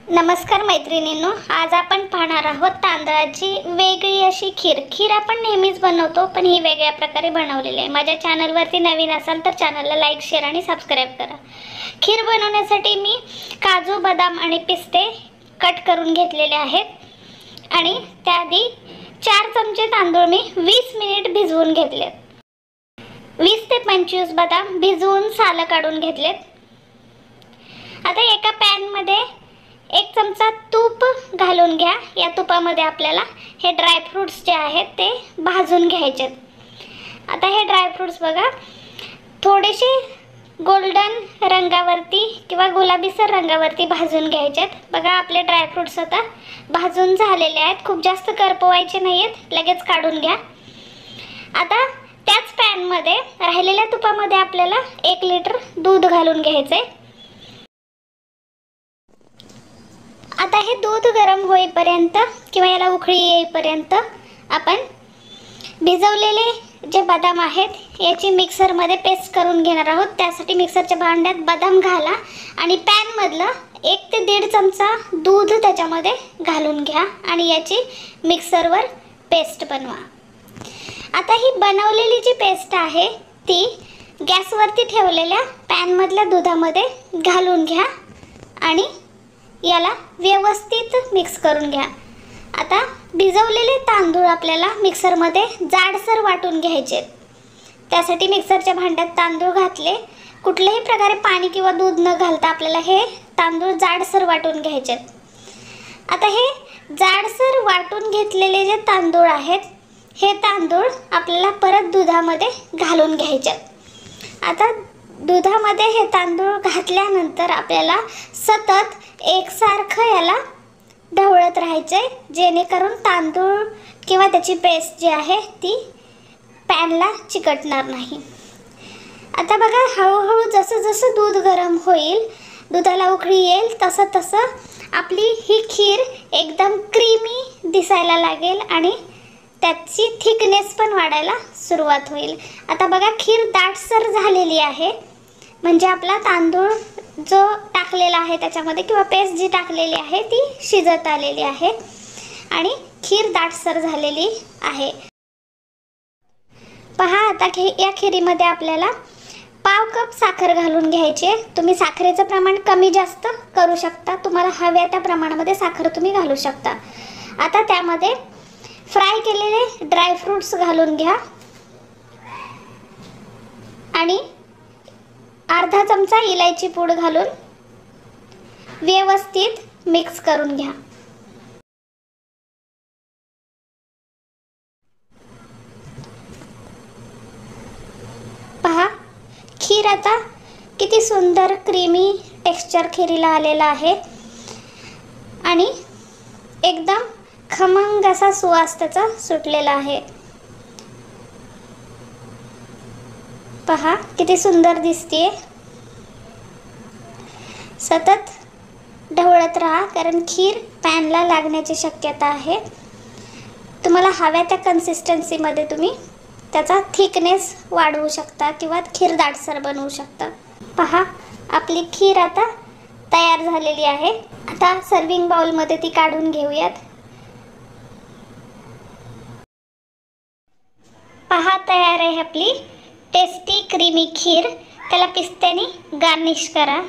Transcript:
नमस्कार मैत्रिणींनो, आज आपण पाहणार आहोत तांदळाची वेगळी अशी खीर आपण नेहमीच बनवतो, पण ही वेगळ्या प्रकारे बनवलेली आहे। माझ्या चॅनलवरती नवीन असाल तर चॅनलला लाईक, शेअर आणि सबस्क्राइब करा। खीर बनवण्यासाठी मी काजू, बदाम आणि पिस्ते कट करून घेतलेले आहेत आणि त्याआधी 4 चमचे तांदूळ मी 20 मिनिट भिजवून घेतलेत। 20 ते 25 बदाम भिजवून साल काढून घेतलेत। आता एका पॅन मध्ये 1 चमचा तूप घालून घ्या। या तुपामध्ये आपल्याला हे ड्राय फ्रूट्स जे आहेत ते भाजून घ्यायचे। आता हे ड्राय फ्रूट्स बघा थोडेसे गोल्डन रंगावरती किंवा गुलाबीसर रंगावरती भाजून घ्यायचे। बघा आपले ड्राय फ्रूट्स आता भाजून झालेले आहेत। खूप जास्त करपवायचे नाहीत, लगेच काढून घ्या। आता त्याच पॅन मध्ये राहिलेल्या तुपामध्ये आपल्याला 1 लिटर दूध घालून घ्यायचे। आता हे दूध गरम होईपर्यंत किंवा याला उकळी येईपर्यंत आपण भिजवलेले जे बदाम आहेत याची मिक्सर मध्ये पेस्ट करून घेणार आहोत। त्यासाठी मिक्सरच्या भांड्यात बदाम घाला आणि पॅन मधलं 1 ते 1.5 चमचा दूध त्याच्यामध्ये घालून घ्या आणि याची मिक्सरवर पेस्ट बनवा। आता ही बनवलेली जी पेस्ट आहे ती गॅसवरती ठेवलेल्या पॅन मधल्या दुधामध्ये घालून घ्या आणि याला व्यवस्थित मिक्स करून घ्या। आता भिजवलेले तांदूळ आपल्याला मिक्सर मध्ये जाडसर वाटून घ्यायचे। त्यासाठी मिक्सरच्या भांड्यात तांदूळ घातले। कुठल्याही प्रकारे पाणी किंवा दूध न घालता आपल्याला हे तांदूळ जाडसर वाटून घ्यायचे। आता हे जाडसर वाटून घेतलेले जे तांदूळ आहेत हे तांदूळ आपल्याला परत दुधामध्ये घालून घ्यायचे। आता दुधामध्ये हे तांदूळ घातल्यानंतर आपल्याला सतत एकसारखं याला ढवळत राहायचे, जेणेकरून तांदूळ किंवा त्याची पेस्ट जी आहे ती पॅनला चिकटणार नाही। आता बघा हळूहळू जसं जसं दूध गरम होईल, दुधाला उकळी येईल, तसं तसं आपली ही खीर एकदम क्रीमी दिसायला लागेल आणि त्याची थिकनेस पण वाढायला सुरुवात होईल। आता बघा खीर दाटसर झालेली आहे, म्हणजे आपला तांदूळ जो टाकलेला आहे त्याच्यामध्ये किंवा पेस्ट जी टाकलेली आहे ती शिजत आलेली आहे आणि खीर दाटसर झालेली आहे। पहा आता या खिरीमध्ये आपल्याला पाव कप साखर घालून घ्यायची आहे। तुम्ही साखरेचं प्रमाण कमी जास्त करू शकता, तुम्हाला हव्या त्या प्रमाणामध्ये साखर तुम्ही घालू शकता। आता त्यामध्ये फ्राय केलेले ड्राय फ्रूट्स घालून घ्या आणि अर्धा चमचा इलायची पूड घालून व्यवस्थित मिक्स करून घ्या। पहा खीर आता किती सुंदर क्रीमी टेक्स्चर खिरीला आलेला आहे आणि एकदम खमंग असा सुवास त्याचा सुटलेला आहे। पहा किती सुंदर दिसते। सतत ढवळत राहा, कारण खीर पॅनला लागण्याची शक्यता आहे। तुम्हाला हव्या त्या कन्सिस्टन्सी मध्ये तुम्ही त्याचा थिकनेस वाढवू शकता किंवा खीर दाटसर बनवू शकता। पहा आपली खीर आता तयार झालेली आहे। आता सर्विंग बाउल मध्ये ती काढून घेऊयात। पहा तयार आहे आपली टेस्टी क्रीमी खीर। त्याला पिस्त्याने गार्निश करा।